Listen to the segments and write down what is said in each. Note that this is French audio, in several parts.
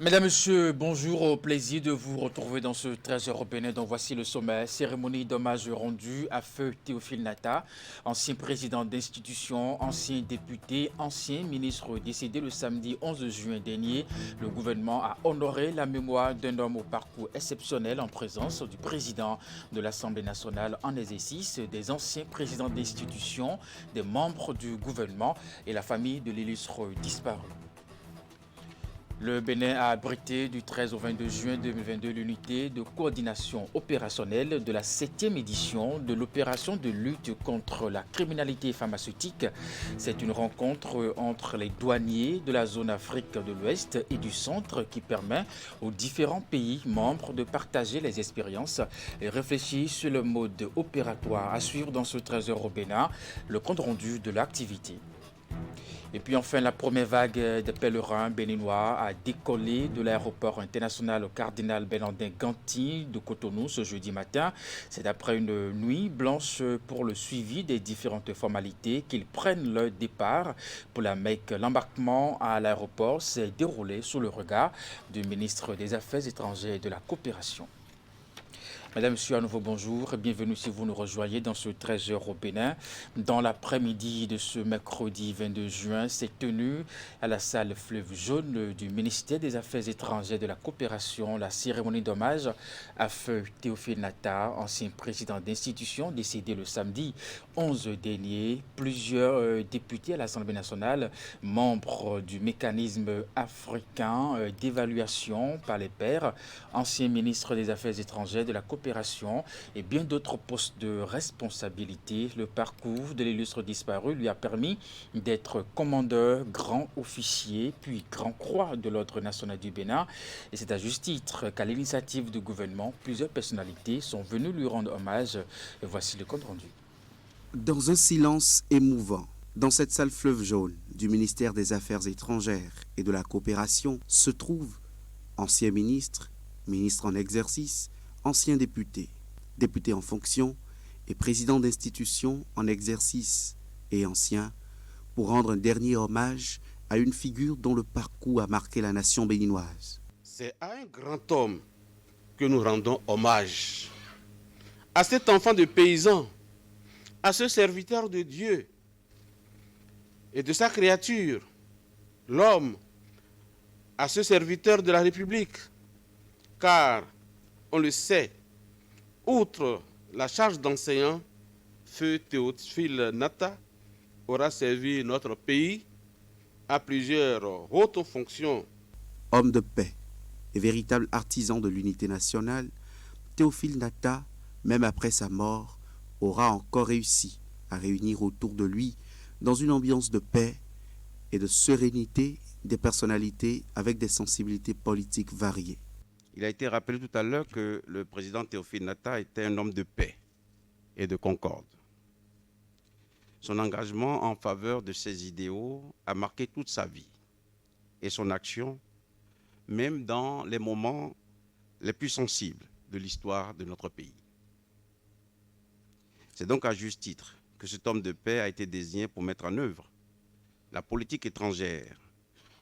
Mesdames, Messieurs, bonjour, au plaisir de vous retrouver dans ce 13 européen dont voici le sommet. Cérémonie d'hommage rendue à feu Théophile Nata, ancien président d'institution, ancien député, ancien ministre décédé le samedi 11 juin dernier. Le gouvernement a honoré la mémoire d'un homme au parcours exceptionnel en présence du président de l'Assemblée nationale en exercice, des anciens présidents d'institution, des membres du gouvernement et la famille de l'illustre disparu. Le Bénin a abrité du 13 au 22 juin 2022 l'unité de coordination opérationnelle de la 7e édition de l'opération de lutte contre la criminalité pharmaceutique. C'est une rencontre entre les douaniers de la zone Afrique de l'Ouest et du Centre qui permet aux différents pays membres de partager les expériences et réfléchir sur le mode opératoire à suivre dans ce 13 au Bénin, le compte rendu de l'activité. Et puis enfin, la première vague de pèlerins béninois a décollé de l'aéroport international Cardinal Bernardin Ganti de Cotonou ce jeudi matin. C'est après une nuit blanche pour le suivi des différentes formalités qu'ils prennent leur départ pour la Mecque. L'embarquement à l'aéroport s'est déroulé sous le regard du ministre des Affaires étrangères et de la coopération. Mesdames, Messieurs, à nouveau bonjour et bienvenue si vous nous rejoignez dans ce 13h au Bénin. Dans l'après-midi de ce mercredi 22 juin, s'est tenue à la salle Fleuve Jaune du ministère des Affaires étrangères et de la coopération la cérémonie d'hommage à feu Théophile Nata, ancien président d'institution décédé le samedi 11 dernier. Plusieurs députés à l'Assemblée nationale, membres du mécanisme africain d'évaluation par les pairs, ancien ministre des Affaires étrangères de la coopération et bien d'autres postes de responsabilité. Le parcours de l'illustre disparu lui a permis d'être commandeur, grand officier, puis grand croix de l'Ordre national du Bénin. Et c'est à juste titre qu'à l'initiative du gouvernement, plusieurs personnalités sont venues lui rendre hommage. Et voici le compte rendu. Dans un silence émouvant, dans cette salle Fleuve Jaune du ministère des Affaires étrangères et de la coopération se trouvent anciens ministres, ministres en exercice, anciens députés, députés en fonction et présidents d'institutions en exercice et anciens pour rendre un dernier hommage à une figure dont le parcours a marqué la nation béninoise. C'est à un grand homme que nous rendons hommage, à cet enfant de paysan, à ce serviteur de Dieu et de sa créature, l'homme, à ce serviteur de la République, car on le sait, outre la charge d'enseignant, feu Théophile Nata aura servi notre pays à plusieurs hautes fonctions. Homme de paix et véritable artisan de l'unité nationale, Théophile Nata, même après sa mort, aura encore réussi à réunir autour de lui, dans une ambiance de paix et de sérénité, des personnalités avec des sensibilités politiques variées. Il a été rappelé tout à l'heure que le président Théophile Nata était un homme de paix et de concorde. Son engagement en faveur de ces idéaux a marqué toute sa vie et son action, même dans les moments les plus sensibles de l'histoire de notre pays. C'est donc à juste titre que cet homme de paix a été désigné pour mettre en œuvre la politique étrangère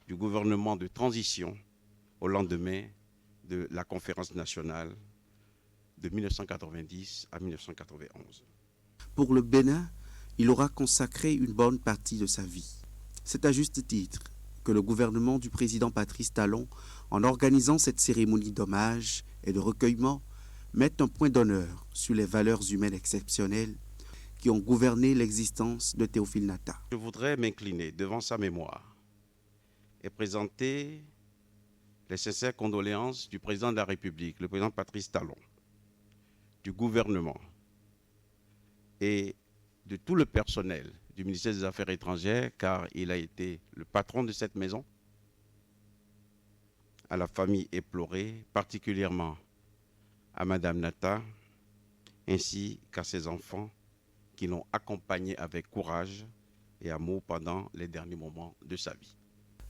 du gouvernement de transition au lendemain de la conférence nationale de 1990 à 1991. Pour le Bénin, il aura consacré une bonne partie de sa vie. C'est à juste titre que le gouvernement du président Patrice Talon, en organisant cette cérémonie d'hommage et de recueillement, met un point d'honneur sur les valeurs humaines exceptionnelles qui ont gouverné l'existence de Théophile Nata. Je voudrais m'incliner devant sa mémoire et présenter les sincères condoléances du président de la République, le président Patrice Talon, du gouvernement et de tout le personnel du ministère des Affaires étrangères, car il a été le patron de cette maison, à la famille éplorée, particulièrement à Madame Nata, ainsi qu'à ses enfants qui l'ont accompagné avec courage et amour pendant les derniers moments de sa vie.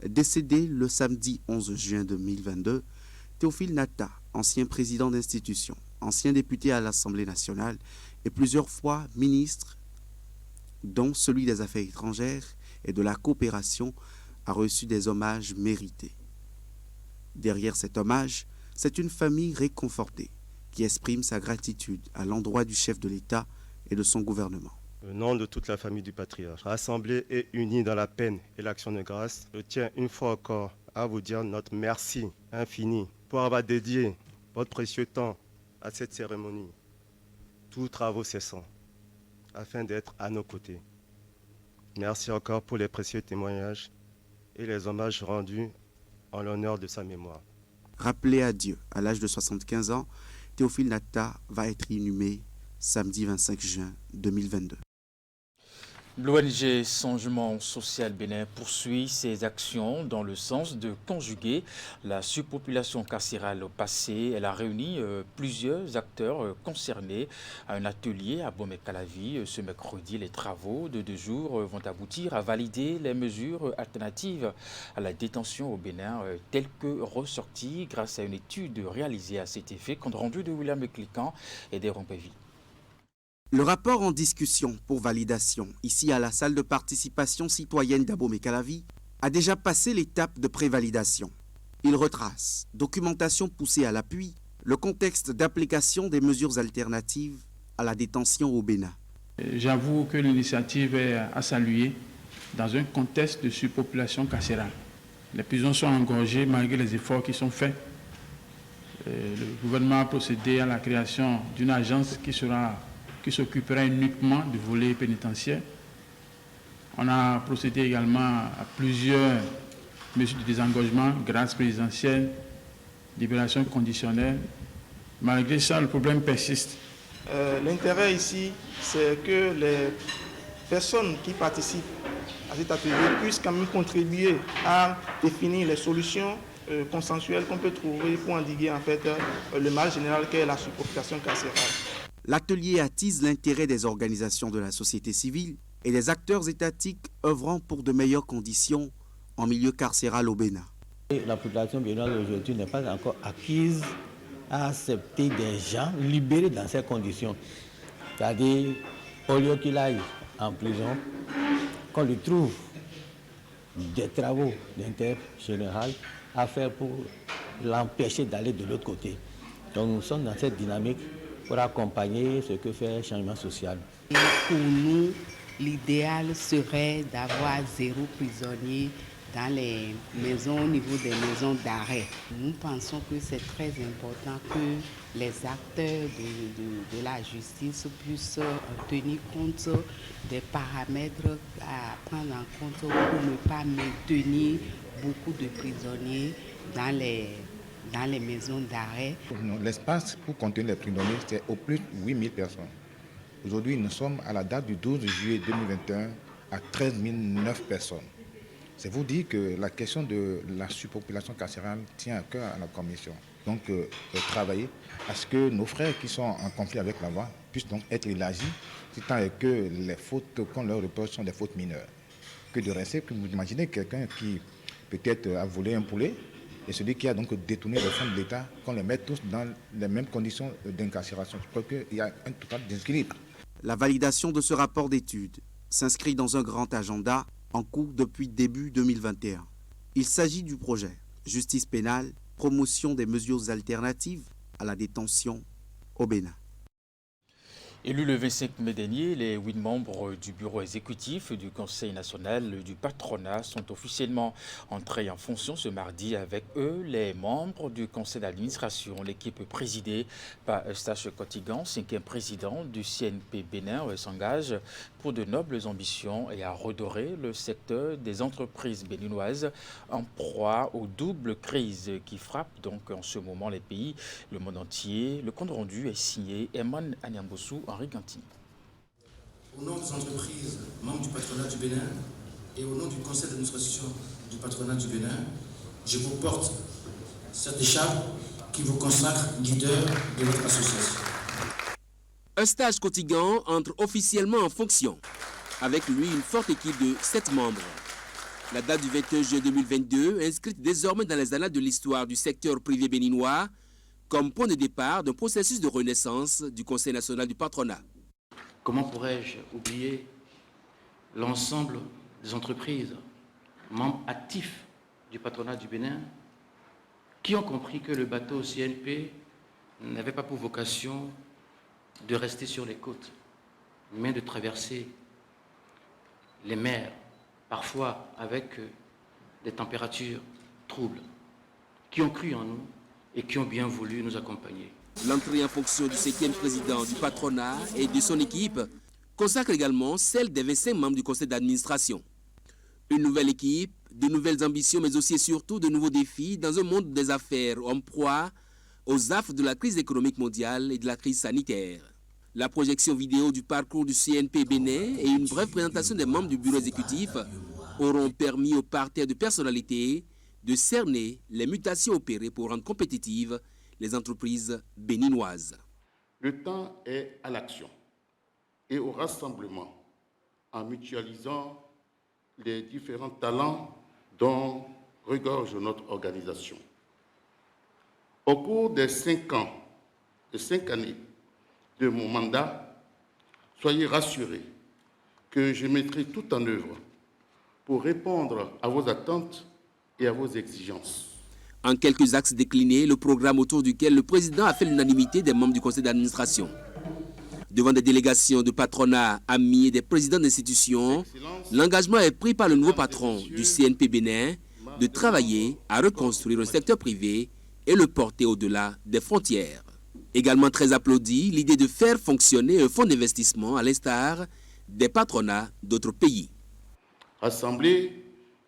Décédé le samedi 11 juin 2022, Théophile Nata, ancien président d'institution, ancien député à l'Assemblée nationale et plusieurs fois ministre, dont celui des Affaires étrangères et de la coopération, a reçu des hommages mérités. Derrière cet hommage, c'est une famille réconfortée qui exprime sa gratitude à l'endroit du chef de l'État et de son gouvernement. Au nom de toute la famille du patriarche, rassemblée et unie dans la peine et l'action de grâce, je tiens une fois encore à vous dire notre merci infini pour avoir dédié votre précieux temps à cette cérémonie, tous travaux cessants, afin d'être à nos côtés. Merci encore pour les précieux témoignages et les hommages rendus en l'honneur de sa mémoire. Rappelé à Dieu à l'âge de 75 ans, Théophile Nata va être inhumé samedi 25 juin 2022. L'ONG Changement Social Bénin poursuit ses actions dans le sens de conjuguer la surpopulation carcérale au passé. Elle a réuni plusieurs acteurs concernés à un atelier à Bomé-Calavi ce mercredi. Les travaux de 2 jours vont aboutir à valider les mesures alternatives à la détention au Bénin, telles que ressorties grâce à une étude réalisée à cet effet, compte rendu de William Cliquant et des Rompévis. Le rapport en discussion pour validation, ici à la salle de participation citoyenne d'Abomey-Calavi, a déjà passé l'étape de prévalidation. Il retrace, documentation poussée à l'appui, le contexte d'application des mesures alternatives à la détention au Bénin. J'avoue que l'initiative est à saluer dans un contexte de surpopulation carcérale. Les prisons sont engorgées malgré les efforts qui sont faits. Le gouvernement a procédé à la création d'une agence qui s'occupera uniquement du volet pénitentiaire. On a procédé également à plusieurs mesures de désengorgement, grâce présidentielle, libération conditionnelle. Malgré ça, le problème persiste. L'intérêt ici, c'est que les personnes qui participent à cet atelier puissent quand même contribuer à définir les solutions consensuelles qu'on peut trouver pour endiguer en fait le mal général qu'est la surpopulation carcérale. L'atelier attise l'intérêt des organisations de la société civile et des acteurs étatiques œuvrant pour de meilleures conditions en milieu carcéral au Bénin. La population béninoise aujourd'hui n'est pas encore acquise à accepter des gens libérés dans ces conditions. C'est-à-dire, au lieu qu'il aille en prison, qu'on lui trouve des travaux d'intérêt général à faire pour l'empêcher d'aller de l'autre côté. Donc nous sommes dans cette dynamique pour accompagner ce que fait le changement social. Pour nous, l'idéal serait d'avoir 0 prisonnier dans les maisons, au niveau des maisons d'arrêt. Nous pensons que c'est très important que les acteurs de la justice puissent tenir compte des paramètres à prendre en compte pour ne pas maintenir beaucoup de prisonniers dans les maisons d'arrêt. L'espace pour contenir les prisonniers, c'est au plus 8000 personnes. Aujourd'hui, nous sommes à la date du 12 juillet 2021 à 13 009 personnes. C'est vous dire que la question de la surpopulation carcérale tient à cœur à la Commission. Donc, travailler à ce que nos frères qui sont en conflit avec la loi puissent donc être élargis, tant que les fautes qu'on leur reproche sont des fautes mineures. Que de rester, que vous imaginez quelqu'un qui peut-être a volé un poulet, et celui qui a donc détourné les fonds de l'État, qu'on les mette tous dans les mêmes conditions d'incarcération. Je crois qu'il y a un total déséquilibre. La validation de ce rapport d'étude s'inscrit dans un grand agenda en cours depuis début 2021. Il s'agit du projet Justice pénale, promotion des mesures alternatives à la détention au Bénin. Élus le 25 mai dernier, les 8 membres du bureau exécutif du Conseil national du patronat sont officiellement entrés en fonction ce mardi. Avec eux, les membres du conseil d'administration, l'équipe présidée par Eustache Kotigan, 5e président du CNP Bénin, s'engage pour de nobles ambitions et à redorer le secteur des entreprises béninoises en proie aux doubles crises qui frappent donc en ce moment les pays, le monde entier. Le compte rendu est signé Eman Anyambosu, Henri Gantini. Au nom des entreprises membres du patronat du Bénin et au nom du conseil d'administration du patronat du Bénin, je vous porte cette écharpe qui vous consacre leader de votre association. Eustache Kotigan entre officiellement en fonction. Avec lui, une forte équipe de 7 membres. La date du 21 juin 2022 est inscrite désormais dans les annales de l'histoire du secteur privé béninois comme point de départ d'un processus de renaissance du Conseil national du patronat. Comment pourrais-je oublier l'ensemble des entreprises membres actifs du patronat du Bénin qui ont compris que le bateau CNP n'avait pas pour vocation de rester sur les côtes, mais de traverser les mers, parfois avec des températures troubles, qui ont cru en nous et qui ont bien voulu nous accompagner. L'entrée en fonction du 5e président du patronat et de son équipe consacre également celle des 25 membres du conseil d'administration. Une nouvelle équipe, de nouvelles ambitions, mais aussi et surtout de nouveaux défis dans un monde des affaires en proie aux affres de la crise économique mondiale et de la crise sanitaire. La projection vidéo du parcours du CNP Bénin et une brève présentation des membres du bureau exécutif auront permis au parterre de personnalités de cerner les mutations opérées pour rendre compétitives les entreprises béninoises. Le temps est à l'action et au rassemblement en mutualisant les différents talents dont regorge notre organisation. Au cours des 5 années de mon mandat, soyez rassurés que je mettrai tout en œuvre pour répondre à vos attentes et à vos exigences. En quelques axes déclinés, le programme autour duquel le président a fait l'unanimité des membres du conseil d'administration. Devant des délégations de patronat, amis et des présidents d'institutions, l'engagement est pris par le nouveau patron du CNP Bénin de travailler à reconstruire le secteur privé et le porter au-delà des frontières. Également très applaudi, l'idée de faire fonctionner un fonds d'investissement à l'instar des patronats d'autres pays. Rassembler,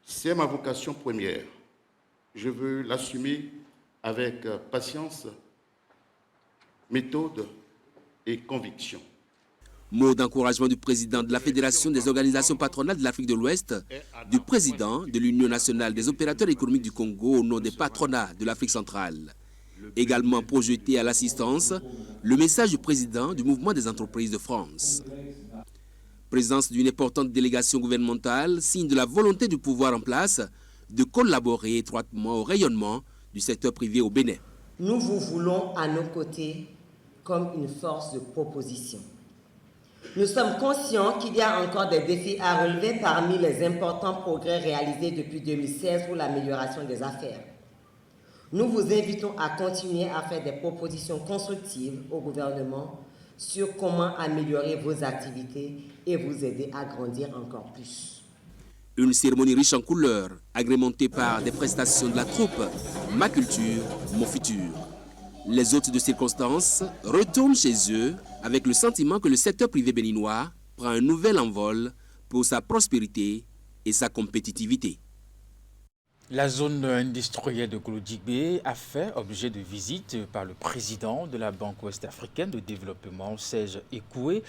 c'est ma vocation première. Je veux l'assumer avec patience, méthode et conviction. Mot d'encouragement du président de la Fédération des organisations patronales de l'Afrique de l'Ouest, du président de l'Union nationale des opérateurs économiques du Congo au nom des patronats de l'Afrique centrale. Également projeté à l'assistance, le message du président du mouvement des entreprises de France. Présence d'une importante délégation gouvernementale, signe de la volonté du pouvoir en place de collaborer étroitement au rayonnement du secteur privé au Bénin. Nous vous voulons à nos côtés comme une force de proposition. Nous sommes conscients qu'il y a encore des défis à relever parmi les importants progrès réalisés depuis 2016 pour l'amélioration des affaires. Nous vous invitons à continuer à faire des propositions constructives au gouvernement sur comment améliorer vos activités et vous aider à grandir encore plus. Une cérémonie riche en couleurs, agrémentée par des prestations de la troupe Ma Culture, Mon Futur. Les hôtes de circonstance retournent chez eux avec le sentiment que le secteur privé béninois prend un nouvel envol pour sa prospérité et sa compétitivité. La zone industrielle de Glodjibé a fait objet de visite par le président de la Banque ouest-africaine de développement, Serge Ekoué.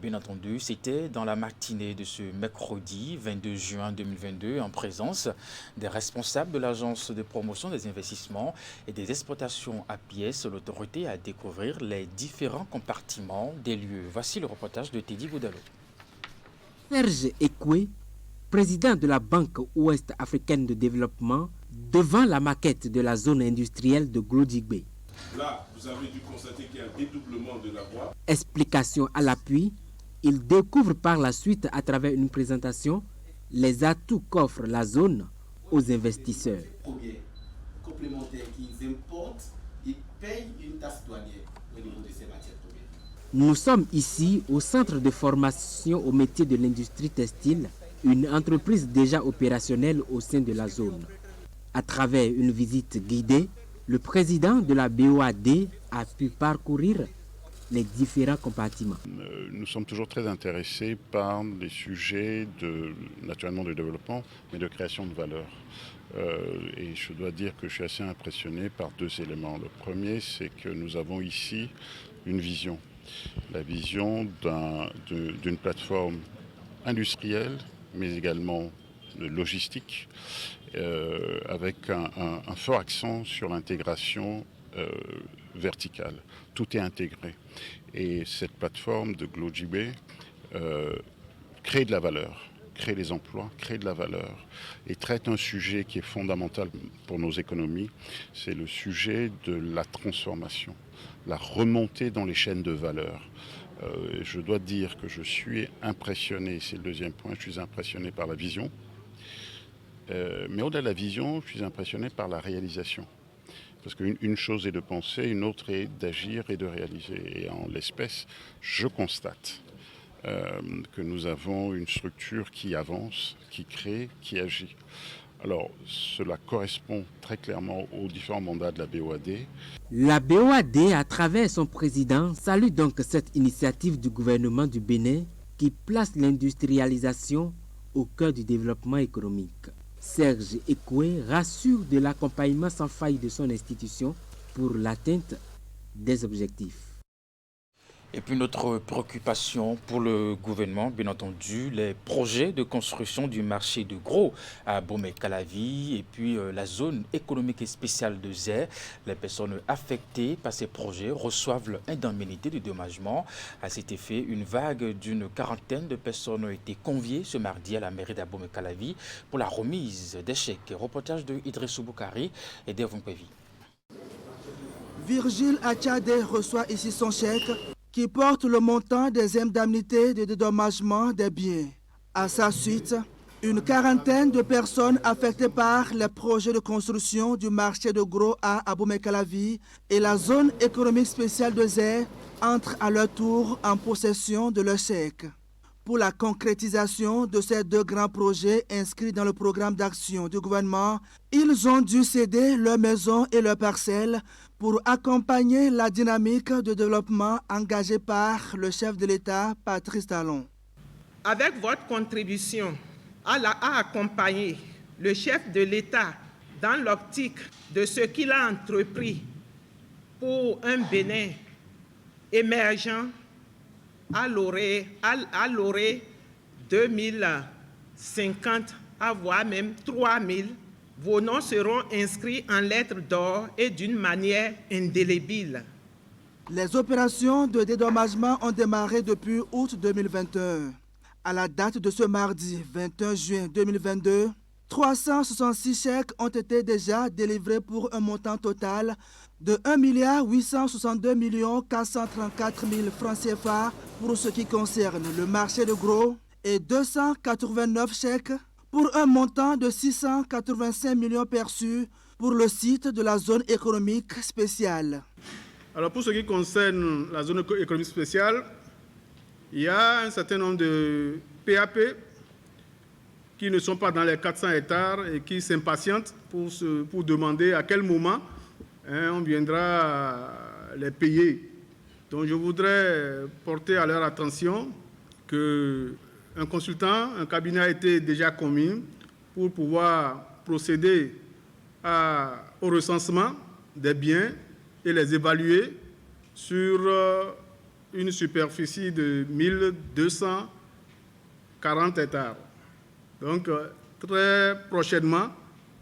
Bien entendu, c'était dans la matinée de ce mercredi 22 juin 2022 en présence des responsables de l'Agence de promotion des investissements et des exportations APIES, l'autorité à découvrir les différents compartiments des lieux. Voici le reportage de Teddy Boudalo. Serge Ekoué, président de la Banque ouest-africaine de développement, devant la maquette de la zone industrielle de Glodjibé. Là, vous avez dû constater qu'il y a un dédoublement de la voie. Explication à l'appui, il découvre par la suite, à travers une présentation, les atouts qu'offre la zone aux investisseurs. Premiers complémentaires qu'ils importent, ils payent une taxe douanière au niveau de ces matières premières. Nous sommes ici au centre de formation au métier de l'industrie textile, une entreprise déjà opérationnelle au sein de la zone. À travers une visite guidée, le président de la BOAD a pu parcourir les différents compartiments. Nous sommes toujours très intéressés par les sujets naturellement de développement, mais de création de valeur. Et je dois dire que je suis assez impressionné par 2 éléments. Le premier, c'est que nous avons ici une vision. La vision d'une plateforme industrielle, mais également logistique, avec un fort accent sur l'intégration verticale. Tout est intégré. Et cette plateforme de Glodjibé crée de la valeur, crée des emplois, crée de la valeur et traite un sujet qui est fondamental pour nos économies, c'est le sujet de la transformation, la remontée dans les chaînes de valeur. Je dois dire que je suis impressionné, c'est le deuxième point, je suis impressionné par la vision. Mais au-delà de la vision, je suis impressionné par la réalisation. Parce qu'une chose est de penser, une autre est d'agir et de réaliser. Et en l'espèce, je constate que nous avons une structure qui avance, qui crée, qui agit. Alors, cela correspond très clairement aux différents mandats de la BOAD. La BOAD, à travers son président, salue donc cette initiative du gouvernement du Bénin qui place l'industrialisation au cœur du développement économique. Serge Ekoué rassure de l'accompagnement sans faille de son institution pour l'atteinte des objectifs. Et puis notre préoccupation pour le gouvernement, bien entendu, les projets de construction du marché de gros à Bomey-Calavi et puis la zone économique spéciale de Zé. Les personnes affectées par ces projets reçoivent l'indemnité de dédommagement. À cet effet, une vague d'une quarantaine de personnes a été conviée ce mardi à la mairie d'Abomey-Calavi pour la remise des chèques. Reportage de Idrissou Boukari et Devon Pevi. Virgile Achade reçoit ici son chèque qui porte le montant des indemnités de dédommagement des biens. À sa suite, une quarantaine de personnes affectées par les projets de construction du marché de gros à Abomey-Calavi et la zone économique spéciale de Zé entrent à leur tour en possession de leur chèque. Pour la concrétisation de ces deux grands projets inscrits dans le programme d'action du gouvernement, ils ont dû céder leurs maisons et leurs parcelles pour accompagner la dynamique de développement engagée par le chef de l'État, Patrice Talon. Avec votre contribution à accompagner le chef de l'État dans l'optique de ce qu'il a entrepris pour un Bénin émergent à l'orée 2050, à voire même 3000, vos noms seront inscrits en lettres d'or et d'une manière indélébile. Les opérations de dédommagement ont démarré depuis août 2021. À la date de ce mardi 21 juin 2022, 366 chèques ont été déjà délivrés pour un montant total de 1 862 434 000 francs CFA pour ce qui concerne le marché de gros et 289 chèques pour un montant de 685 millions perçus pour le site de la zone économique spéciale. Alors pour ce qui concerne la zone économique spéciale, il y a un certain nombre de PAP qui ne sont pas dans les 400 hectares et qui s'impatientent pour demander à quel moment on viendra les payer. Donc je voudrais porter à leur attention qu'un consultant, un cabinet a été déjà commis pour pouvoir procéder au recensement des biens et les évaluer sur une superficie de 1240 hectares. Donc très prochainement,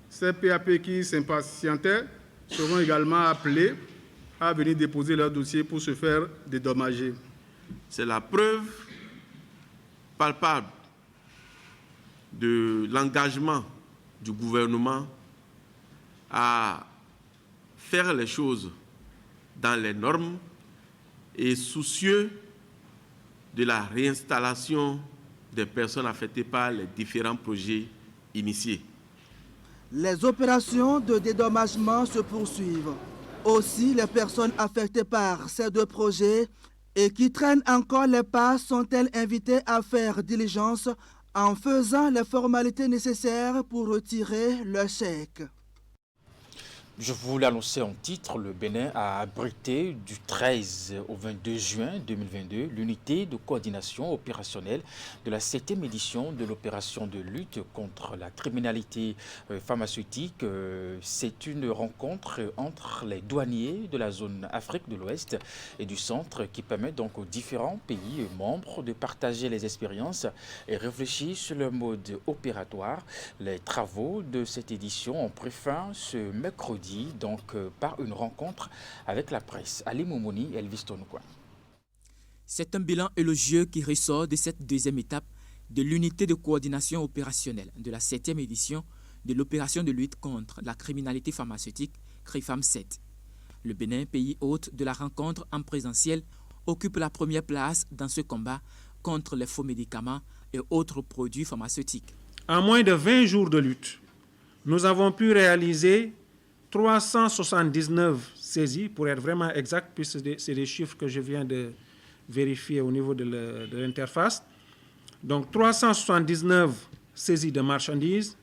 ces PAP qui s'impatientaient seront également appelés à venir déposer leur dossier pour se faire dédommager. C'est la preuve palpable de l'engagement du gouvernement à faire les choses dans les normes et soucieux de la réinstallation des personnes affectées par les différents projets initiés. Les opérations de dédommagement se poursuivent. Aussi, les personnes affectées par ces deux projets et qui traînent encore les pas sont-elles invitées à faire diligence en faisant les formalités nécessaires pour retirer leur chèque. Je vous l'annonçais en titre, le Bénin a abrité du 13 au 22 juin 2022 l'unité de coordination opérationnelle de la 7e édition de l'opération de lutte contre la criminalité pharmaceutique. C'est une rencontre entre les douaniers de la zone Afrique de l'Ouest et du Centre qui permet donc aux différents pays membres de partager les expériences et réfléchir sur le mode opératoire. Les travaux de cette édition ont pris fin ce mercredi donc par une rencontre avec la presse. Ali Moumouni, Elvis Tonoukoua. C'est un bilan élogieux qui ressort de cette deuxième étape de l'unité de coordination opérationnelle de la 7e édition de l'opération de lutte contre la criminalité pharmaceutique CRIFAM 7. Le Bénin, pays hôte de la rencontre en présentiel, occupe la première place dans ce combat contre les faux médicaments et autres produits pharmaceutiques. En moins de 20 jours de lutte, nous avons pu réaliser 379 saisies, pour être vraiment exact, puisque c'est des chiffres que je viens de vérifier au niveau de l'interface. Donc 379 saisies de marchandises,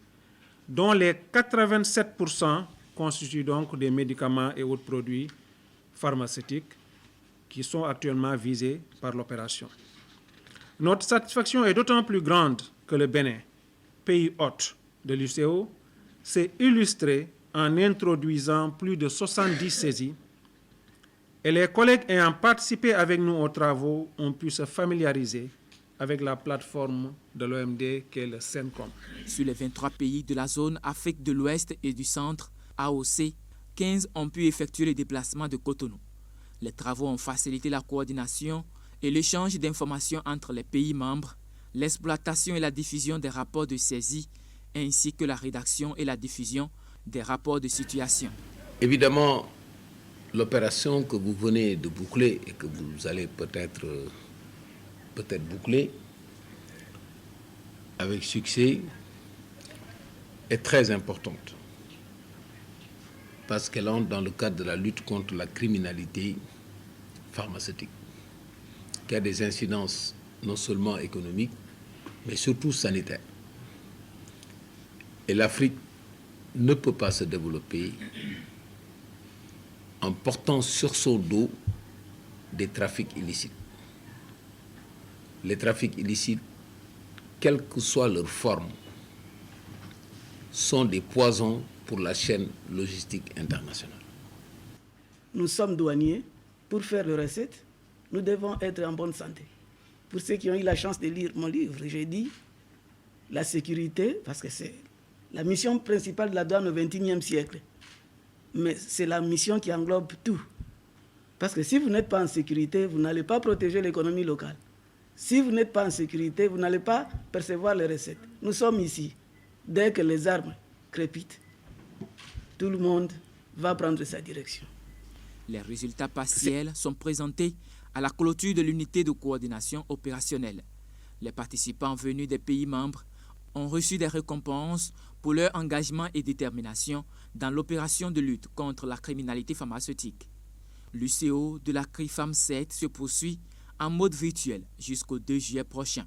dont les 87% constituent donc des médicaments et autres produits pharmaceutiques qui sont actuellement visés par l'opération. Notre satisfaction est d'autant plus grande que le Bénin, pays hôte de l'UCO, s'est illustré en introduisant plus de 70 saisies et les collègues ayant participé avec nous aux travaux ont pu se familiariser avec la plateforme de l'OMD qui est le CENCOM. Sur les 23 pays de la zone Afrique de l'Ouest et du Centre, AOC, 15 ont pu effectuer le déplacement de Cotonou. Les travaux ont facilité la coordination et l'échange d'informations entre les pays membres, l'exploitation et la diffusion des rapports de saisie, ainsi que la rédaction et la diffusion des rapports de situation. Évidemment, l'opération que vous venez de boucler et que vous allez peut-être boucler avec succès est très importante parce qu'elle entre dans le cadre de la lutte contre la criminalité pharmaceutique qui a des incidences non seulement économiques mais surtout sanitaires. Et l'Afrique ne peut pas se développer en portant sur son dos des trafics illicites. Les trafics illicites, quelle que soit leur forme, sont des poisons pour la chaîne logistique internationale. Nous sommes douaniers. Pour faire les recettes, nous devons être en bonne santé. Pour ceux qui ont eu la chance de lire mon livre, j'ai dit la sécurité, parce que c'est la mission principale de la douane au XXIe siècle. Mais c'est la mission qui englobe tout. Parce que si vous n'êtes pas en sécurité, vous n'allez pas protéger l'économie locale. Si vous n'êtes pas en sécurité, vous n'allez pas percevoir les recettes. Nous sommes ici. Dès que les armes crépitent, tout le monde va prendre sa direction. Les résultats partiels sont présentés à la clôture de l'unité de coordination opérationnelle. Les participants venus des pays membres ont reçu des récompenses pour leur engagement et détermination dans l'opération de lutte contre la criminalité pharmaceutique. L'UCO de la CRIFAM 7 se poursuit en mode virtuel jusqu'au 2 juillet prochain.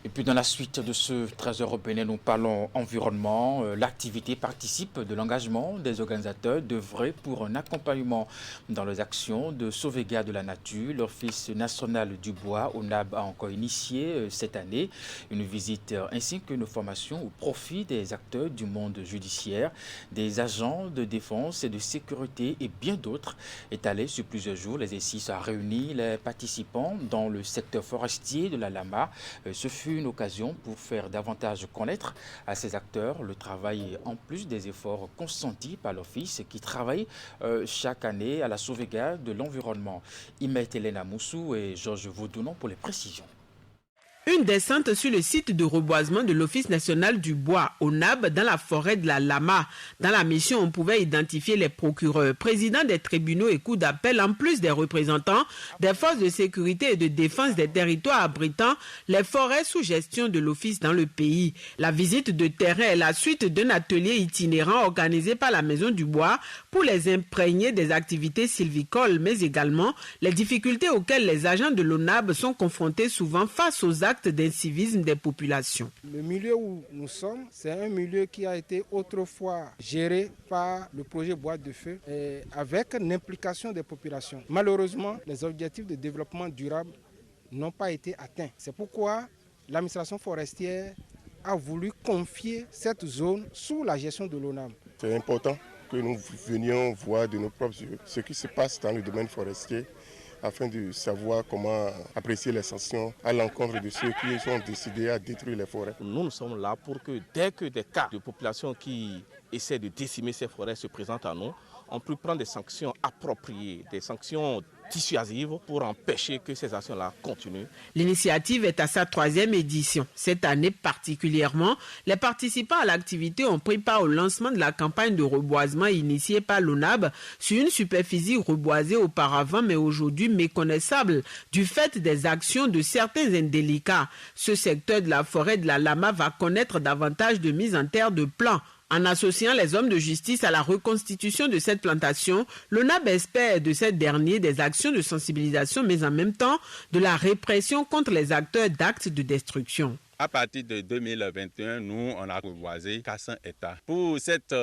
Et puis dans la suite de ce 13 européen, nous parlons environnement. L'activité participe de l'engagement des organisateurs d'œuvrer pour un accompagnement dans les actions de sauvegarde de la nature. L'Office national du bois, ONAB, a encore initié cette année une visite ainsi qu'une formation au profit des acteurs du monde judiciaire, des agents de défense et de sécurité et bien d'autres. Étalés sur plusieurs jours, l'exercice a réuni les participants dans le secteur forestier de la Lama. Ce fut une occasion pour faire davantage connaître à ces acteurs le travail en plus des efforts consentis par l'Office qui travaille chaque année à la sauvegarde de l'environnement. Imet Elena Moussou et Georges Vaudounon pour les précisions. Une descente sur le site de reboisement de l'Office national du bois, ONAB, dans la forêt de la Lama. Dans la mission, on pouvait identifier les procureurs, présidents des tribunaux et cours d'appel, en plus des représentants des forces de sécurité et de défense des territoires abritant les forêts sous gestion de l'Office dans le pays. La visite de terrain est la suite d'un atelier itinérant organisé par la Maison du Bois pour les imprégner des activités sylvicoles, mais également les difficultés auxquelles les agents de l'ONAB sont confrontés souvent face aux actes d'incivisme des populations. Le milieu où nous sommes, c'est un milieu qui a été autrefois géré par le projet Bois de Feu avec l'implication des populations. Malheureusement, les objectifs de développement durable n'ont pas été atteints. C'est pourquoi l'administration forestière a voulu confier cette zone sous la gestion de l'ONAB. C'est important que nous venions voir de nos propres yeux ce qui se passe dans le domaine forestier, afin de savoir comment apprécier les sanctions à l'encontre de ceux qui ont décidé à détruire les forêts. Nous sommes là pour que dès que des cas de population qui essaient de décimer ces forêts se présentent à nous, on peut prendre des sanctions appropriées, des sanctions dissuasives pour empêcher que ces actions-là continuent. L'initiative est à sa 3e édition. Cette année particulièrement, les participants à l'activité ont pris part au lancement de la campagne de reboisement initiée par l'ONAB sur une superficie reboisée auparavant mais aujourd'hui méconnaissable du fait des actions de certains indélicats. Ce secteur de la forêt de la Lama va connaître davantage de mise en terre de plants En associant les hommes de justice à la reconstitution de cette plantation, l'ONAB espère de cette dernière des actions de sensibilisation, mais en même temps de la répression contre les acteurs d'actes de destruction. À partir de 2021, nous, on a reboisé 400 hectares. Pour cette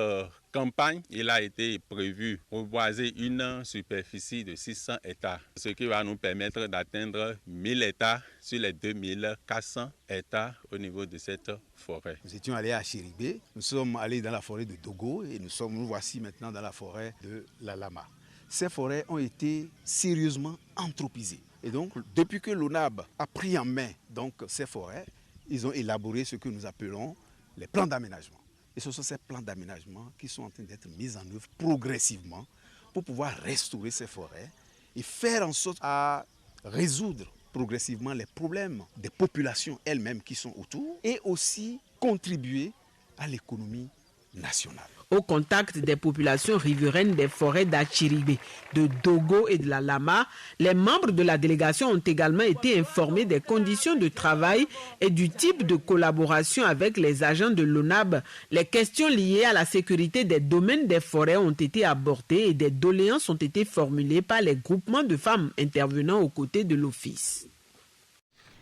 campagne, il a été prévu reboiser une superficie de 600 hectares, ce qui va nous permettre d'atteindre 1000 hectares sur les 2400 hectares au niveau de cette forêt. Nous étions allés à Chiribé, nous sommes allés dans la forêt de Dogo et nous voici maintenant dans la forêt de la Lama. Ces forêts ont été sérieusement anthropisées. Et donc, depuis que l'ONAB a pris en main donc, ces forêts, ils ont élaboré ce que nous appelons les plans d'aménagement. Et ce sont ces plans d'aménagement qui sont en train d'être mis en œuvre progressivement pour pouvoir restaurer ces forêts et faire en sorte à résoudre progressivement les problèmes des populations elles-mêmes qui sont autour et aussi contribuer à l'économie nationale. Au contact des populations riveraines des forêts d'Achiribé, de Dogo et de la Lama, les membres de la délégation ont également été informés des conditions de travail et du type de collaboration avec les agents de l'ONAB. Les questions liées à la sécurité des domaines des forêts ont été abordées et des doléances ont été formulées par les groupements de femmes intervenant aux côtés de l'Office.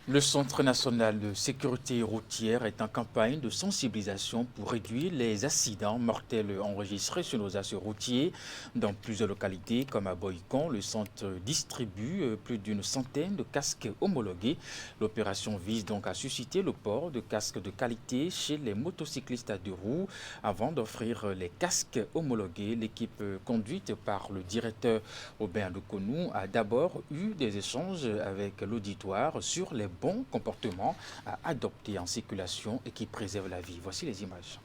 Le Centre national de sécurité routière est en campagne de sensibilisation pour réduire les accidents mortels enregistrés sur nos axes routiers. Dans plusieurs localités, comme à Boïcon, le centre distribue plus d'une centaine de casques homologués. L'opération vise donc à susciter le port de casques de qualité chez les motocyclistes à deux roues. Avant d'offrir les casques homologués, l'équipe conduite par le directeur Aubin Adokonou a d'abord eu des échanges avec l'auditoire sur les bons comportements à adopter en circulation et qui préservent la vie. Voici les images.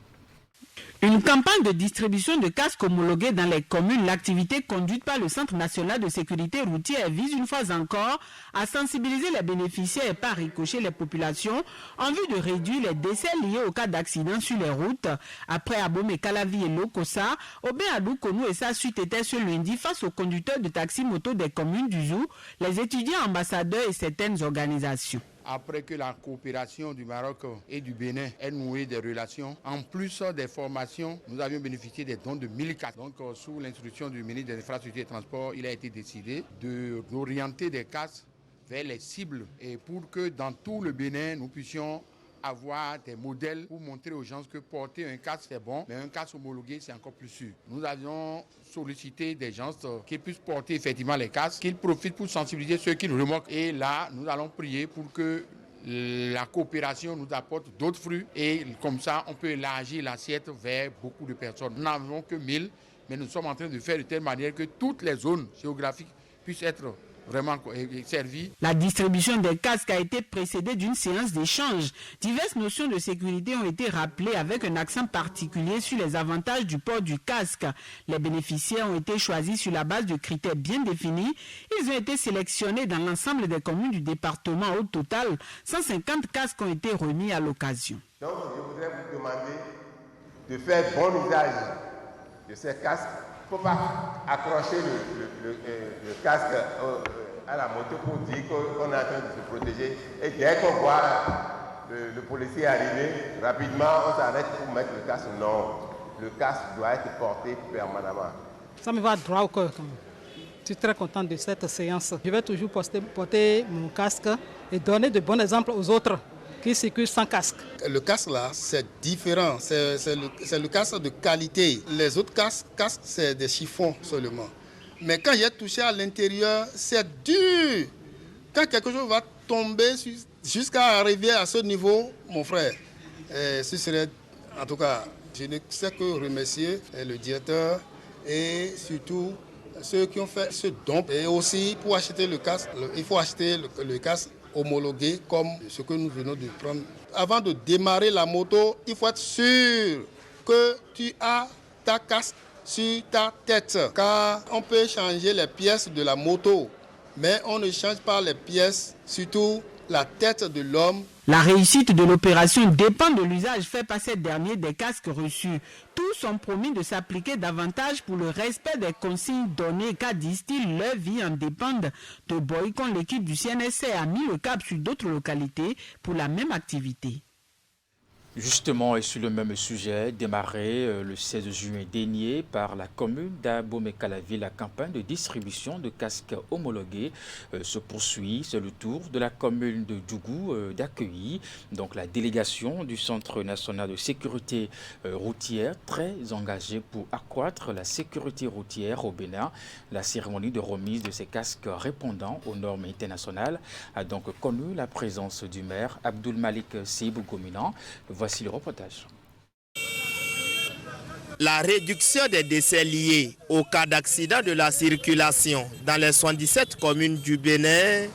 Une campagne de distribution de casques homologués dans les communes, l'activité conduite par le Centre national de sécurité routière vise une fois encore à sensibiliser les bénéficiaires et par ricochet les populations en vue de réduire les décès liés au cas d'accidents sur les routes. Après Abomey Calavi et Lokossa, Aubin Adokonou et sa suite étaient ce lundi face aux conducteurs de taxi-moto des communes du Zou, les étudiants ambassadeurs et certaines organisations. Après que la coopération du Maroc et du Bénin ait noué des relations, en plus des formations, nous avions bénéficié des dons de 1000 casques. Donc, sous l'instruction du ministre des Infrastructures et des Transports, il a été décidé d'orienter des casques vers les cibles et pour que dans tout le Bénin, nous puissions avoir des modèles pour montrer aux gens que porter un casque c'est bon, mais un casque homologué c'est encore plus sûr. Nous avions sollicité des gens qui puissent porter effectivement les casques, qu'ils profitent pour sensibiliser ceux qui nous remorquent. Et là, nous allons prier pour que la coopération nous apporte d'autres fruits et comme ça, on peut élargir l'assiette vers beaucoup de personnes. Nous n'avons que 1000, mais nous sommes en train de faire de telle manière que toutes les zones géographiques puissent être vraiment servi. La distribution des casques a été précédée d'une séance d'échange. Diverses notions de sécurité ont été rappelées avec un accent particulier sur les avantages du port du casque. Les bénéficiaires ont été choisis sur la base de critères bien définis. Ils ont été sélectionnés dans l'ensemble des communes du département. Au total, 150 casques ont été remis à l'occasion. Donc, je voudrais vous demander de faire bon usage de ces casques. Il ne faut pas accrocher le casque à la moto pour dire qu'on est en train de se protéger. Et dès qu'on voit le policier arriver, rapidement on s'arrête pour mettre le casque. Non, le casque doit être porté permanemment. Ça me va droit au cœur. Je suis très content de cette séance. Je vais toujours porter mon casque et donner de bons exemples aux autres qui circulent sans casque. Le casque là, c'est différent, c'est le casque de qualité. Les autres casques c'est des chiffons seulement. Mais quand j'ai touché à l'intérieur, c'est dur. Quand quelque chose va tomber jusqu'à arriver à ce niveau, mon frère, ce serait, en tout cas, je ne sais que remercier le directeur et surtout ceux qui ont fait ce don. Et aussi, pour acheter le casque, il faut acheter le casque homologué comme ce que nous venons de prendre. Avant de démarrer la moto, il faut être sûr que tu as ta casque sur ta tête. Car on peut changer les pièces de la moto, mais on ne change pas les pièces, surtout la tête de l'homme. La réussite de l'opération dépend de l'usage fait par ces derniers des casques reçus. Tous ont promis de s'appliquer davantage pour le respect des consignes données, car disent-ils, leur vie en dépendent. De Boïcon, l'équipe du CNSC a mis le cap sur d'autres localités pour la même activité. Justement, et sur le même sujet, démarré le 16 juin dernier par la commune d'Abomey-Calavi, la campagne de distribution de casques homologués se poursuit. C'est le tour de la commune de Djougou d'accueillir donc la délégation du Centre national de sécurité routière, très engagée pour accroître la sécurité routière au Bénin. La cérémonie de remise de ces casques répondant aux normes internationales a donc connu la présence du maire Abdoul Malik Seibou Gominan. Voici le reportage. La réduction des décès liés au cas d'accident de la circulation dans les 77 communes du Bénin,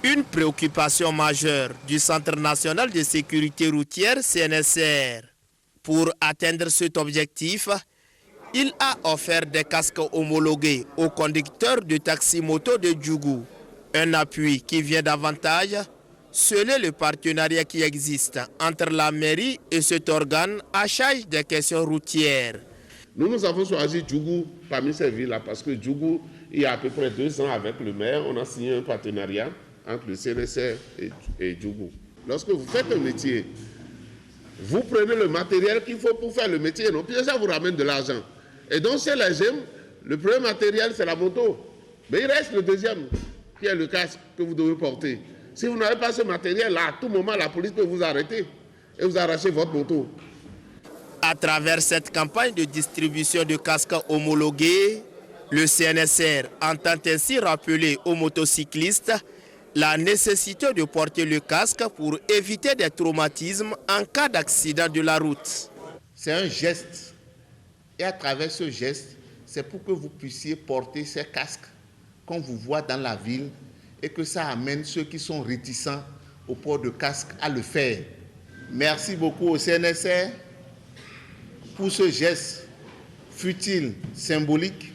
une préoccupation majeure du Centre national de sécurité routière CNSR. Pour atteindre cet objectif, il a offert des casques homologués aux conducteurs de taxi-moto de Djougou. Un appui qui vient davantage sceller le partenariat qui existe entre la mairie et cet organe à charge des questions routières. Nous avons choisi Djougou parmi ces villes-là parce que Djougou, il y a à peu près 2 ans avec le maire, on a signé un partenariat entre le CNSR et Djougou. Lorsque vous faites un métier, vous prenez le matériel qu'il faut pour faire le métier, non? Puis ça vous ramène de l'argent. Et donc chez les GEM, le premier matériel c'est la moto. Mais il reste le deuxième, qui est le casque que vous devez porter. Si vous n'avez pas ce matériel-là, à tout moment, la police peut vous arrêter et vous arracher votre moto. À travers cette campagne de distribution de casques homologués, le CNSR entend ainsi rappeler aux motocyclistes la nécessité de porter le casque pour éviter des traumatismes en cas d'accident de la route. C'est un geste. Et à travers ce geste, c'est pour que vous puissiez porter ces casques qu'on vous voit dans la ville et que ça amène ceux qui sont réticents au port de casque à le faire. Merci beaucoup au CNSR pour ce geste, fut-il symbolique.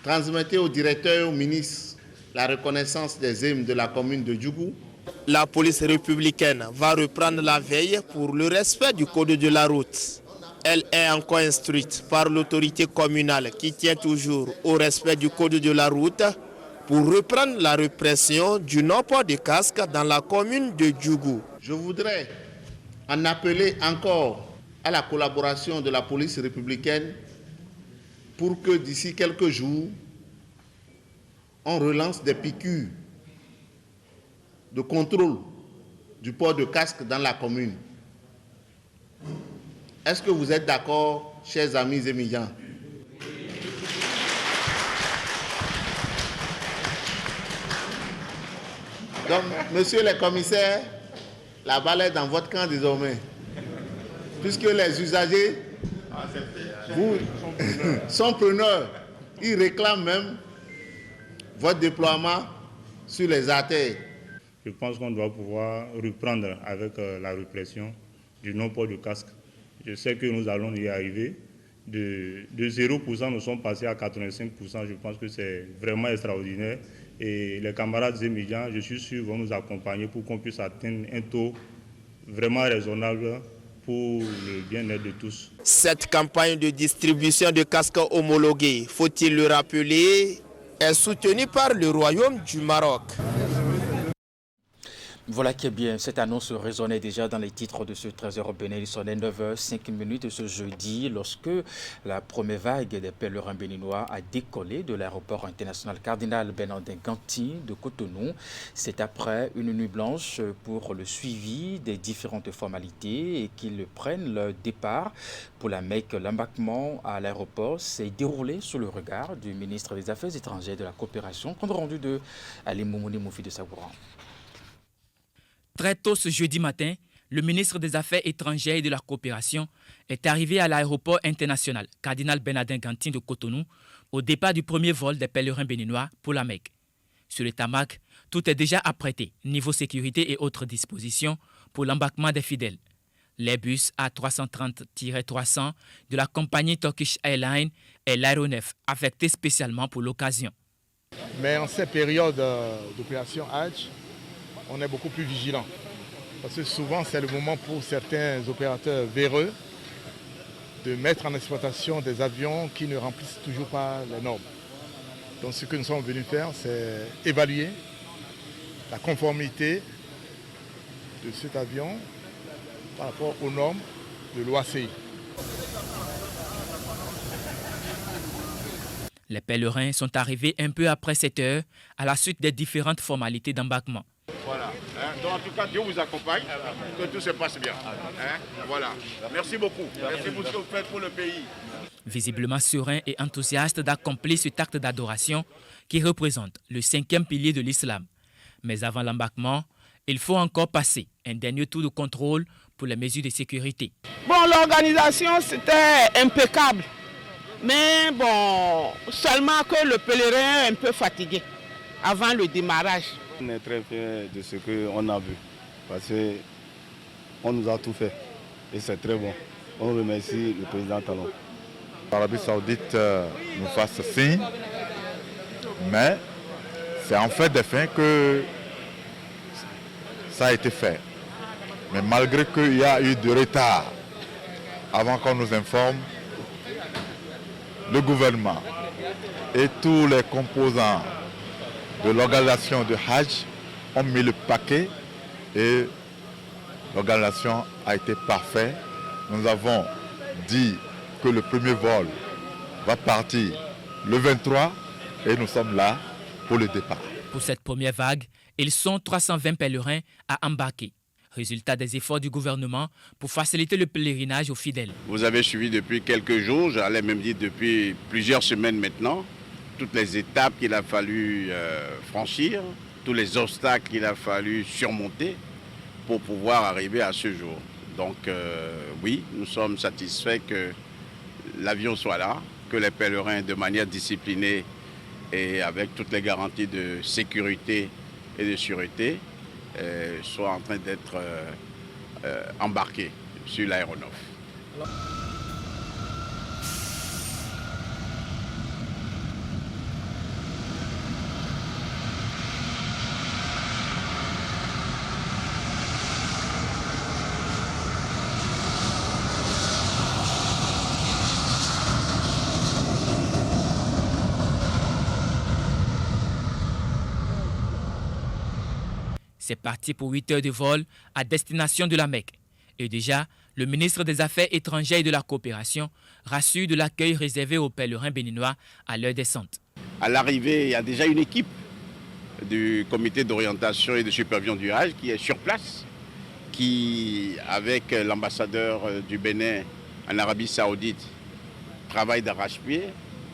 Transmettez au directeur et au ministre la reconnaissance des hymnes de la commune de Djougou. La police républicaine va reprendre la veille pour le respect du code de la route. Elle est encore instruite par l'autorité communale qui tient toujours au respect du code de la route pour reprendre la répression du non-port de casque dans la commune de Djougou. Je voudrais en appeler encore à la collaboration de la police républicaine pour que d'ici quelques jours, on relance des piqûres de contrôle du port de casque dans la commune. Est-ce que vous êtes d'accord, chers amis émigrants? Donc, monsieur le commissaire, la balle est dans votre camp désormais. Puisque les usagers sont preneurs, ils réclament même votre déploiement sur les artères. Je pense qu'on doit pouvoir reprendre avec la répression du non-port de casque. Je sais que nous allons y arriver. De 0%, nous sommes passés à 85%. Je pense que c'est vraiment extraordinaire. Et les camarades émigrants, je suis sûr, vont nous accompagner pour qu'on puisse atteindre un taux vraiment raisonnable pour le bien-être de tous. Cette campagne de distribution de casques homologués, faut-il le rappeler, est soutenue par le Royaume du Maroc. Voilà qui est bien. Cette annonce résonnait déjà dans les titres de ce 13h bénin. Il sonnait 9h05 ce jeudi lorsque la première vague des pèlerins béninois a décollé de l'aéroport international Cardinal Bernardin Gantin de Cotonou. C'est après une nuit blanche pour le suivi des différentes formalités et qu'ils prennent leur départ pour la Mecque. L'embarquement à l'aéroport s'est déroulé sous le regard du ministre des Affaires étrangères et de la coopération, compte rendu de Ali Moumouni Moufi de Sabouran. Très tôt ce jeudi matin, le ministre des Affaires étrangères et de la coopération est arrivé à l'aéroport international Cardinal Bernardin Gantin de Cotonou au départ du premier vol des pèlerins béninois pour la Mecque. Sur le tarmac, tout est déjà apprêté, niveau sécurité et autres dispositions pour l'embarquement des fidèles. L'Airbus A330-300 de la compagnie Turkish Airlines est l'aéronef affecté spécialement pour l'occasion. Mais en cette période d'opération Hajj, on est beaucoup plus vigilant. Parce que souvent, c'est le moment pour certains opérateurs véreux de mettre en exploitation des avions qui ne remplissent toujours pas les normes. Donc ce que nous sommes venus faire, c'est évaluer la conformité de cet avion par rapport aux normes de l'OACI. Les pèlerins sont arrivés un peu après 7 heures à la suite des différentes formalités d'embarquement. Voilà. Donc en tout cas, Dieu vous accompagne, que tout se passe bien. Voilà. Merci beaucoup. Merci pour ce que vous faites pour le pays. Visiblement serein et enthousiaste d'accomplir cet acte d'adoration qui représente le 5e pilier de l'islam. Mais avant l'embarquement, il faut encore passer un dernier tour de contrôle pour les mesures de sécurité. Bon, l'organisation, c'était impeccable. Mais bon, seulement que le pèlerin est un peu fatigué avant le démarrage. On est très fiers de ce qu'on a vu parce qu'on nous a tout fait et c'est très bon. On remercie le président Talon. L'Arabie Saoudite nous fasse signe, mais c'est en fait des fins que ça a été fait. Mais malgré qu'il y a eu du retard avant qu'on nous informe, le gouvernement et tous les composants de l'organisation de Hajj ont mis le paquet et l'organisation a été parfaite. Nous avons dit que le premier vol va partir le 23 et nous sommes là pour le départ. Pour cette première vague, ils sont 320 pèlerins à embarquer. Résultat des efforts du gouvernement pour faciliter le pèlerinage aux fidèles. Vous avez suivi depuis quelques jours, j'allais même dire depuis plusieurs semaines maintenant, toutes les étapes qu'il a fallu franchir, tous les obstacles qu'il a fallu surmonter pour pouvoir arriver à ce jour. Donc oui, nous sommes satisfaits que l'avion soit là, que les pèlerins de manière disciplinée et avec toutes les garanties de sécurité et de sûreté soient en train d'être embarqués sur l'aéronef. C'est parti pour 8 heures de vol à destination de la Mecque. Et déjà, le ministre des Affaires étrangères et de la coopération rassure de l'accueil réservé aux pèlerins béninois à leur descente. À l'arrivée, il y a déjà une équipe du comité d'orientation et de supervision du Hajj qui est sur place, qui, avec l'ambassadeur du Bénin en Arabie Saoudite, travaille d'arrache-pied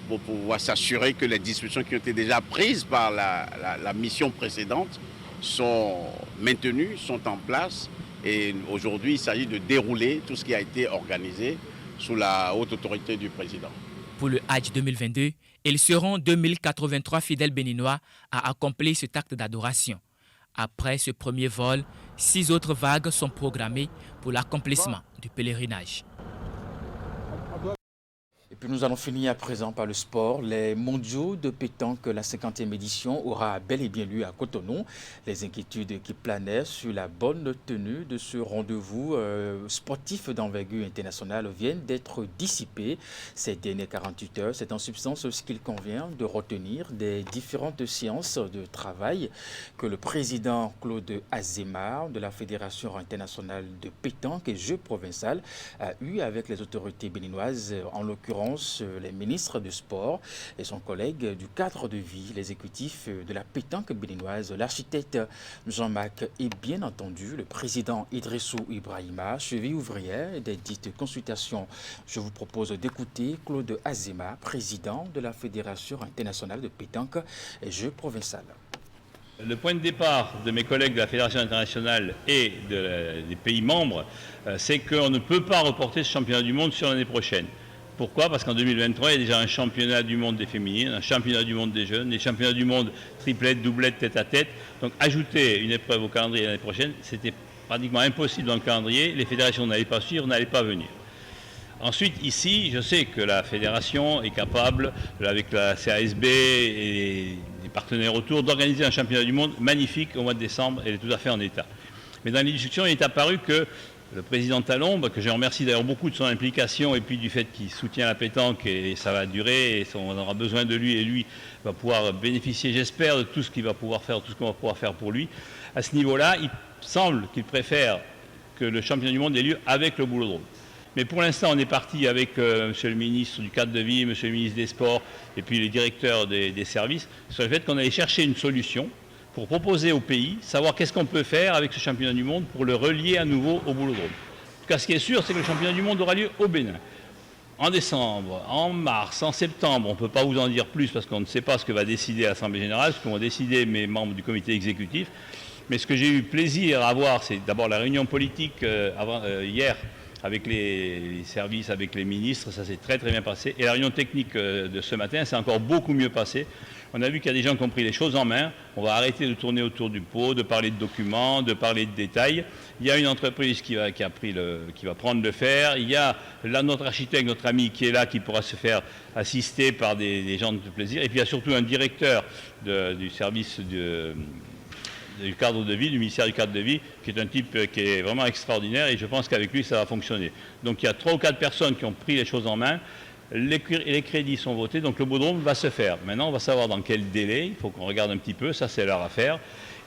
pour pouvoir s'assurer que les dispositions qui ont été déjà prises par la mission précédente sont maintenues, sont en place. Et aujourd'hui, il s'agit de dérouler tout ce qui a été organisé sous la haute autorité du président. Pour le Hajj 2022, ils seront 2083 fidèles béninois à accomplir cet acte d'adoration. Après ce premier vol, 6 autres vagues sont programmées pour l'accomplissement du pèlerinage. Et puis nous allons finir à présent par le sport. Les mondiaux de pétanque, la 50e édition, aura bel et bien lieu à Cotonou. Les inquiétudes qui planaient sur la bonne tenue de ce rendez-vous sportif d'envergure internationale viennent d'être dissipées ces dernières 48 heures. C'est en substance ce qu'il convient de retenir des différentes séances de travail que le président Claude Azémar de la Fédération internationale de pétanque et jeux provinciaux a eu avec les autorités béninoises, en l'occurrence les ministres du sport et son collègue du cadre de vie, l'exécutif de la pétanque béninoise, l'architecte Jean-Marc et bien entendu le président Idrissou Ibrahima, cheville ouvrière des dites consultations. Je vous propose d'écouter Claude Azémar, président de la Fédération internationale de pétanque et jeux provinciaux. Le point de départ de mes collègues de la Fédération internationale et des pays membres, c'est qu'on ne peut pas reporter ce championnat du monde sur l'année prochaine. Pourquoi? Parce qu'en 2023, il y a déjà un championnat du monde des féminines, un championnat du monde des jeunes, des championnats du monde triplette, doublette, tête-à-tête. Donc ajouter une épreuve au calendrier l'année prochaine, c'était pratiquement impossible dans le calendrier. Les fédérations n'allaient pas suivre, n'allaient pas venir. Ensuite, ici, je sais que la fédération est capable, avec la CASB et des partenaires autour, d'organiser un championnat du monde magnifique au mois de décembre. Elle est tout à fait en état. Mais dans les discussions, il est apparu que le président Talon, que je remercie d'ailleurs beaucoup de son implication et puis du fait qu'il soutient la pétanque et ça va durer et on aura besoin de lui et lui va pouvoir bénéficier, j'espère, de tout ce qu'il va pouvoir faire, tout ce qu'on va pouvoir faire pour lui. À ce niveau-là, il semble qu'il préfère que le championnat du monde ait lieu avec le boulodrome. Mais pour l'instant, on est parti avec monsieur le ministre du cadre de vie, monsieur le ministre des Sports et puis les directeurs des services sur le fait qu'on allait chercher une solution pour proposer au pays, savoir qu'est-ce qu'on peut faire avec ce championnat du monde pour le relier à nouveau au boulodrome. En tout cas, ce qui est sûr, c'est que le championnat du monde aura lieu au Bénin. En décembre, en mars, en septembre, on ne peut pas vous en dire plus parce qu'on ne sait pas ce que va décider l'Assemblée générale, ce que vont décider mes membres du comité exécutif. Mais ce que j'ai eu plaisir à voir, c'est d'abord la réunion politique hier avec les services, avec les ministres, ça s'est très bien passé. Et la réunion technique de ce matin, c'est encore beaucoup mieux passé. On a vu qu'il y a des gens qui ont pris les choses en main. On va arrêter de tourner autour du pot, de parler de documents, de parler de détails. Il y a une entreprise qui va prendre le fer. Il y a là notre architecte, notre ami qui est là, qui pourra se faire assister par des gens de plaisir. Et puis il y a surtout un directeur du service du cadre de vie, du ministère du cadre de vie, qui est un type qui est vraiment extraordinaire et je pense qu'avec lui, ça va fonctionner. Donc il y a 3 ou 4 personnes qui ont pris les choses en main, les crédits sont votés, donc le boulodrome va se faire. Maintenant, on va savoir dans quel délai, il faut qu'on regarde un petit peu, ça c'est leur affaire.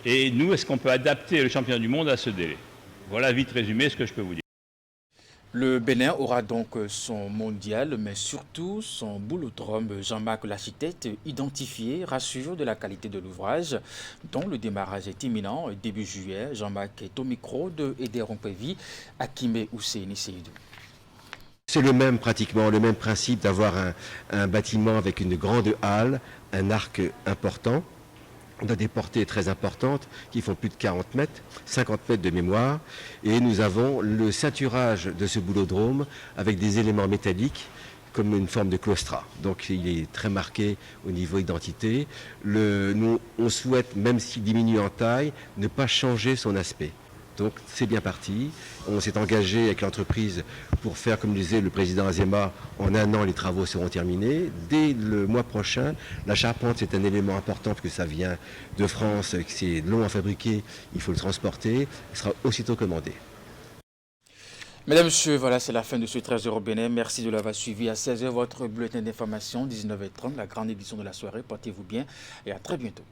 Et nous, est-ce qu'on peut adapter le championnat du monde à ce délai? Voilà vite résumé ce que je peux vous dire. Le Bénin aura donc son mondial, mais surtout son boulodrome. Jean-Marc l'architecte, identifié, rassure de la qualité de l'ouvrage, dont le démarrage est imminent début juillet. Jean-Marc est au micro de Eder Rompevi, Akime Ousseini Seydou. C'est pratiquement le même principe d'avoir un bâtiment avec une grande halle, un arc important. On a des portées très importantes qui font plus de 40 mètres, 50 mètres de mémoire. Et nous avons le ceinturage de ce boulodrome avec des éléments métalliques comme une forme de claustra. Donc il est très marqué au niveau identité. Nous, on souhaite, même s'il diminue en taille, ne pas changer son aspect. Donc c'est bien parti. On s'est engagé avec l'entreprise pour faire, comme disait le président Azema, en 1 an les travaux seront terminés. Dès le mois prochain, la charpente c'est un élément important parce que ça vient de France, que c'est long à fabriquer, il faut le transporter, il sera aussitôt commandé. Mesdames, Messieurs, voilà, c'est la fin de ce 13h au Bénin. Merci de l'avoir suivi. À 16h, votre bulletin d'information, 19h30, la grande édition de la soirée. Portez-vous bien et à très bientôt.